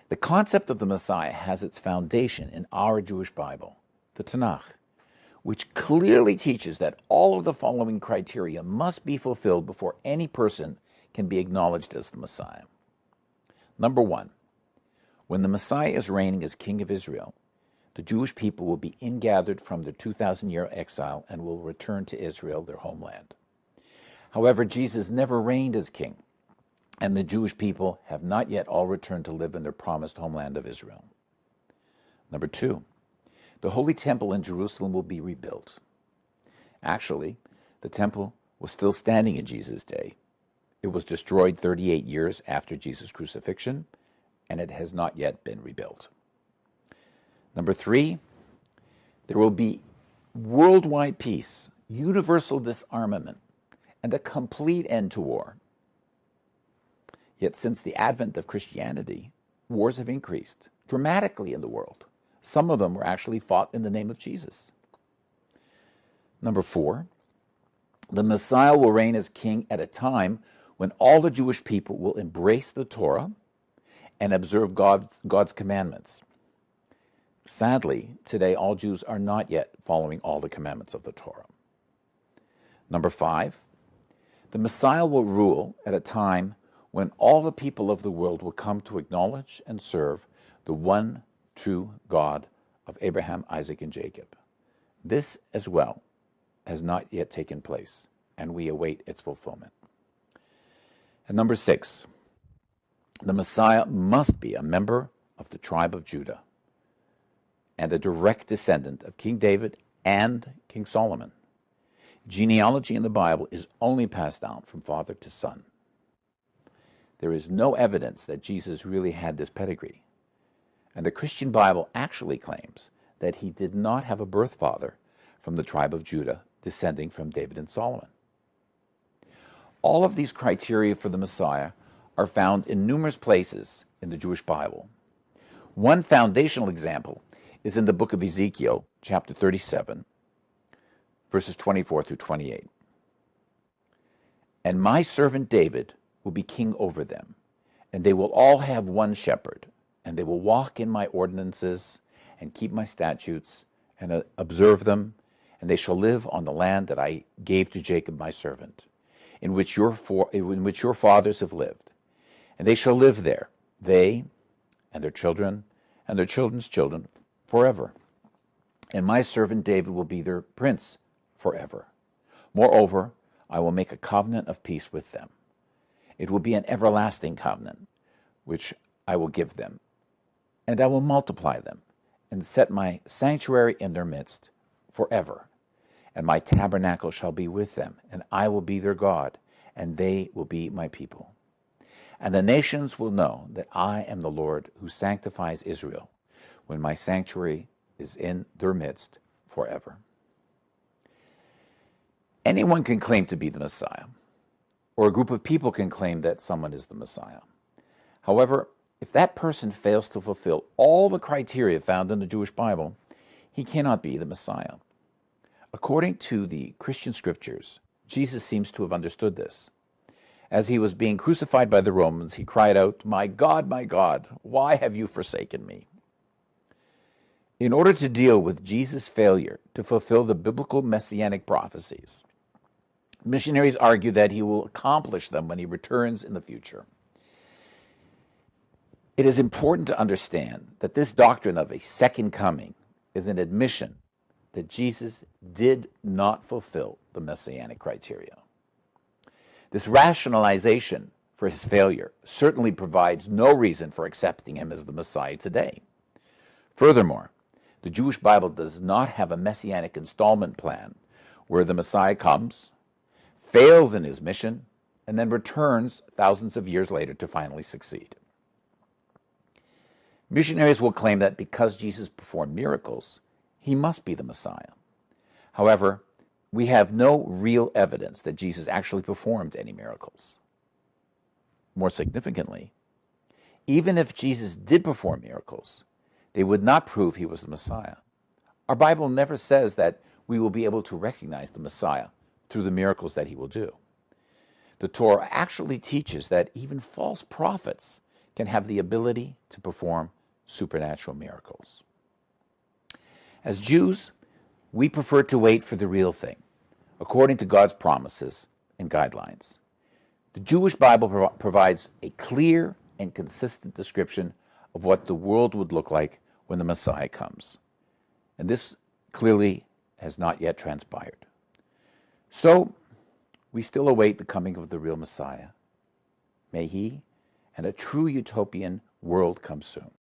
The concept of the Messiah has its foundation in our Jewish Bible, the Tanakh, which clearly teaches that all of the following criteria must be fulfilled before any person can be acknowledged as the Messiah. Number one, when the Messiah is reigning as King of Israel, the Jewish people will be ingathered from their 2,000-year exile and will return to Israel, their homeland. However, Jesus never reigned as king, and the Jewish people have not yet all returned to live in their promised homeland of Israel. Number two, the Holy Temple in Jerusalem will be rebuilt. Actually, the temple was still standing in Jesus' day. It was destroyed 38 years after Jesus' crucifixion, and it has not yet been rebuilt. Number three, there will be worldwide peace, universal disarmament, and a complete end to war. Yet since the advent of Christianity, wars have increased dramatically in the world. Some of them were actually fought in the name of Jesus. Number four, the Messiah will reign as king at a time when all the Jewish people will embrace the Torah and observe God's commandments. Sadly, today all Jews are not yet following all the commandments of the Torah. Number five, the Messiah will rule at a time when all the people of the world will come to acknowledge and serve the one true God of Abraham, Isaac, and Jacob. This as well has not yet taken place, and we await its fulfillment. And number six, the Messiah must be a member of the tribe of Judah and a direct descendant of King David and King Solomon. Genealogy in the Bible is only passed down from father to son. There is no evidence that Jesus really had this pedigree. And the Christian Bible actually claims that he did not have a birth father from the tribe of Judah descending from David and Solomon. All of these criteria for the Messiah are found in numerous places in the Jewish Bible. One foundational example is in the book of Ezekiel, chapter 37, verses 24 through 28. And my servant David will be king over them, and they will all have one shepherd, and they will walk in my ordinances and keep my statutes and observe them, and they shall live on the land that I gave to Jacob my servant, in which your fathers have lived. And they shall live there, they and their children and their children's children, forever. And my servant David will be their prince forever. Moreover, I will make a covenant of peace with them. It will be an everlasting covenant, which I will give them. And I will multiply them, and set my sanctuary in their midst forever. And my tabernacle shall be with them, and I will be their God, and they will be my people. And the nations will know that I am the Lord who sanctifies Israel, when my sanctuary is in their midst forever. Anyone can claim to be the Messiah, or a group of people can claim that someone is the Messiah. However, if that person fails to fulfill all the criteria found in the Jewish Bible, he cannot be the Messiah. According to the Christian scriptures, Jesus seems to have understood this. As he was being crucified by the Romans, he cried out, my God, why have you forsaken me?" In order to deal with Jesus' failure to fulfill the biblical Messianic prophecies, missionaries argue that he will accomplish them when he returns in the future. It is important to understand that this doctrine of a second coming is an admission that Jesus did not fulfill the Messianic criteria. This rationalization for his failure certainly provides no reason for accepting him as the Messiah today. Furthermore, the Jewish Bible does not have a Messianic installment plan where the Messiah comes, fails in his mission, and then returns thousands of years later to finally succeed. Missionaries will claim that because Jesus performed miracles, he must be the Messiah. However, we have no real evidence that Jesus actually performed any miracles. More significantly, even if Jesus did perform miracles, they would not prove he was the Messiah. Our Bible never says that we will be able to recognize the Messiah through the miracles that he will do. The Torah actually teaches that even false prophets can have the ability to perform supernatural miracles. As Jews, we prefer to wait for the real thing, according to God's promises and guidelines. The Jewish Bible provides a clear and consistent description of what the world would look like when the Messiah comes. And this clearly has not yet transpired. So, we still await the coming of the real Messiah. May he and a true utopian world come soon.